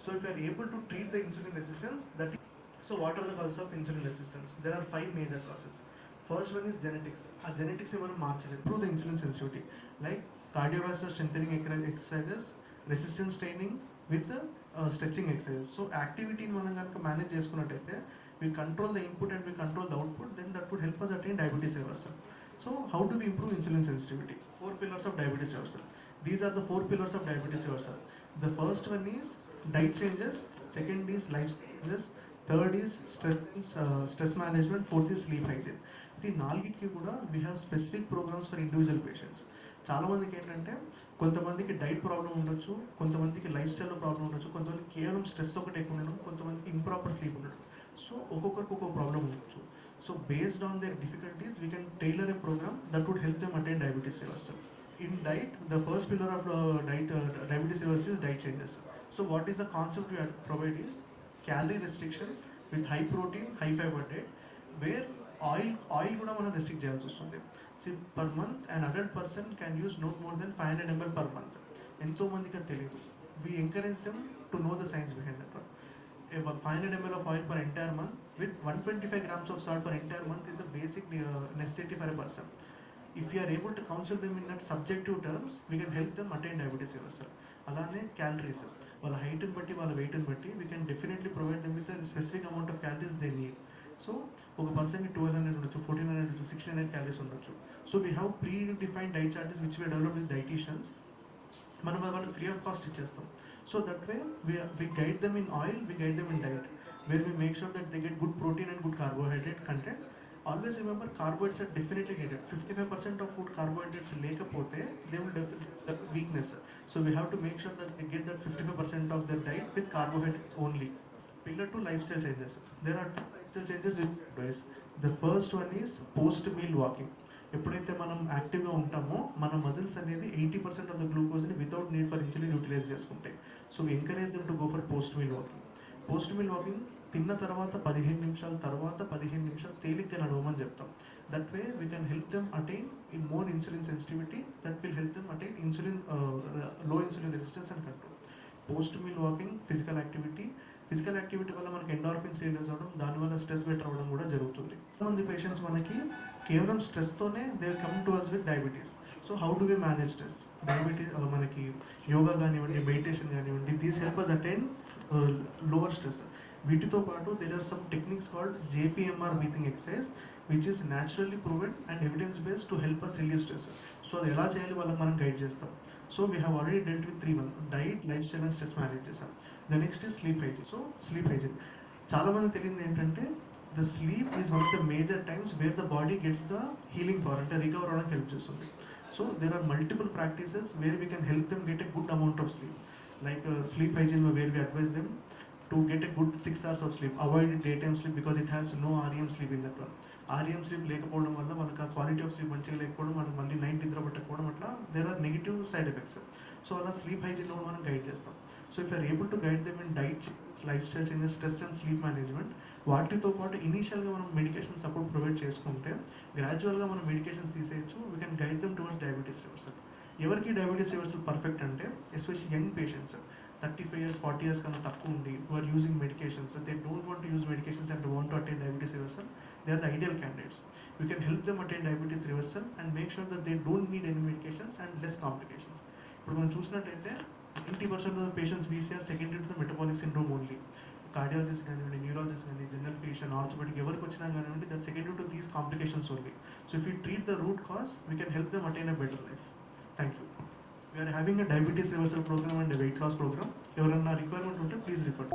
So if you are able to treat the insulin resistance, so what are the causes of insulin resistance? There are 5 major causes. First one is genetics. Genetics మనం మార్చలేదు. Improve the insulin sensitivity, like cardiovascular strengthening exercises, resistance training with stretching exercises. So activity మనం కనుక manage చేసుకున్నట్టయితే we control the input and we control the output, then that would help us attain diabetes reversal. So how do we improve insulin sensitivity? 4 pillars of diabetes reversal. These are the 4 pillars of diabetes reversal. The first one is diet changes, second is lifestyle changes, third is stress management, fourth is sleep hygiene. ఈ నాలుగిటికి కూడా we have specific programmes for individual patients. చాలామందికి ఏంటంటే కొంతమందికి diet problem ఉండొచ్చు, కొంతమందికి life స్టైల్లో problem ఉండొచ్చు, కొంతమందికి కేవలం స్ట్రెస్ ఒకటి ఎక్కువ ఉండడం, కొంతమందికి ఇంప్రాపర్ స్లీప్ ఉండడం. సో ఒక్కొక్కరికి ఒక్కొక్క ప్రాబ్లం ఉండొచ్చు. So based on their difficulties we can tailor a programme that would help them attain diabetes reversal. In diet, the first pillar of diabetes reversal is diet changes. So what is the concept we provide is calorie restriction with high protein, high fiber diet, where oil కూడా మనం restrict చేయాల్సి వస్తుంది. See, per month an adult person can use not more than 500 ml per month. ఎంతో మందికి అది తెలియదు. We encourage them to know the science behind that one. 500 ml of oil per entire month with 125 grams of salt per entire month is the basic necessity for a person. If you are able to counsel them in that subjective terms, we can help them attain diabetes reversal. అలానే calories, వాళ్ళ హైట్ని బట్టి వాళ్ళ వెయిట్ని బట్టి we can definitely provide them with a specific amount of calories they need. So ఒక పర్సన్కి 1200 ఉండొచ్చు, 1400 ఉండొచ్చు, 1600 calories ఉండొచ్చు. So we have predefined diet charts which we develop with dietitians. మనం వాళ్ళకి ఫ్రీ ఆఫ్ కాస్ట్ ఇచ్చేస్తాం. So that way we guide them in oil, we guide them in diet, where we make sure that they get good protein and good carbohydrate content. Always remember, carbohydrates are definitely needed. 55% of food carbohydrates లేకపోతే they will develop weakness. So we have to make sure that they get that 55% of their diet with carbohydrates only. Pillar 2, lifestyle changes. There are 2 lifestyle changes in ways. The first one is post meal walking. ఎప్పుడైతే మనం యాక్టివ్గా ఉంటామో మన muscles అనేది 80% of the గ్లూకోజ్ని without need for insulin utilise చేసుకుంటాయి. So we encourage them to go for post meal walking. Post meal walking తిన్న తర్వాత 15 నిమిషాల తర్వాత 15 నిమిషాలు తేలిగ్గా నడవమని చెప్తాం. That way we can help them attain in more insulin sensitivity, that will help them attain insulin low insulin resistance and control. Post meal walking, physical activity వల్ల మనకి ఎండార్ఫిన్స్ రిలీజ్ అవ్వడం, దానివల్ల స్ట్రెస్ బెటర్ అవ్వడం కూడా జరుగుతుంది. కొంతమంది patients మనకి కేవలం స్ట్రెస్తోనే they come to us with diabetes. So how do we manage stress? Diabetes మనకి యోగా కానివ్వండి, మెడిటేషన్ కానివ్వండి, these help us attain lower stress. వీటితో పాటు there are some techniques called JPMR breathing exercise which is naturally proven and evidence based to help us relieve stress. So అది ఎలా చేయాలి వాళ్ళకి మనం గైడ్ చేస్తాం. So we have already dealt with 3 diet, lifestyle and stress manage చేస్తాం. The next is sleep hygiene. So sleep hygiene చాలామంది తెలియదు ఏంటంటే the sleep is one of the major times where the body gets the healing power, అంటే recover అవ్వడానికి help చేస్తుంది. So there are multiple practices where we can help them get a good amount of sleep. Like sleep hygiene, where we advise them to get a good 6 hours of sleep. Avoid daytime sleep because it has no REM sleep in that one. REM sleep లేకపోవడం వల్ల వాళ్ళకి quality of sleep మంచిగా లేకపోవడం, మనకు మళ్ళీ night నిద్ర పట్టకపోవడం, అట్లా there are negative side effects. So అలా స్లీప్ హైజీన్లో మనం గైడ్ చేస్తాం. So if you're able to guide them in diet changes, lifestyle changes, stress and sleep management, వాటితో పాటు ఇనీషియల్గా మనం మెడికేషన్ సపోర్ట్ ప్రొవైడ్ చేసుకుంటే గ్రాడ్యువల్గా మనం మెడికేషన్స్ తీసేయచ్చు. We can guide them towards diabetes reversal. ఎవరికి డయాబెటీస్ రివర్సల్ పర్ఫెక్ట్ అంటే especially young patients 35 years 40 years కన్నా తక్కువ ఉండి who are using medications, they don't want to use medications and want to attain diabetes reversal, they are the ideal candidates. We can help them attain diabetes reversal and make sure that they don't need any medications and less complications. ఇప్పుడు మనం చూసినట్టయితే 90% of the patients we see are secondary to the metabolic syndrome only. Cardiologist కానివ్వండి, neurologist కానీ, general physician, orthopaedic ఎవరికి వచ్చినా కానివ్వండి, that secondary to these complications only. So if you treat the root cause, we can help them attain a better life. Thank you. We are having a diabetes reversal program and a weight loss program. ఎవరన్నా requirement ఉంటే please refer.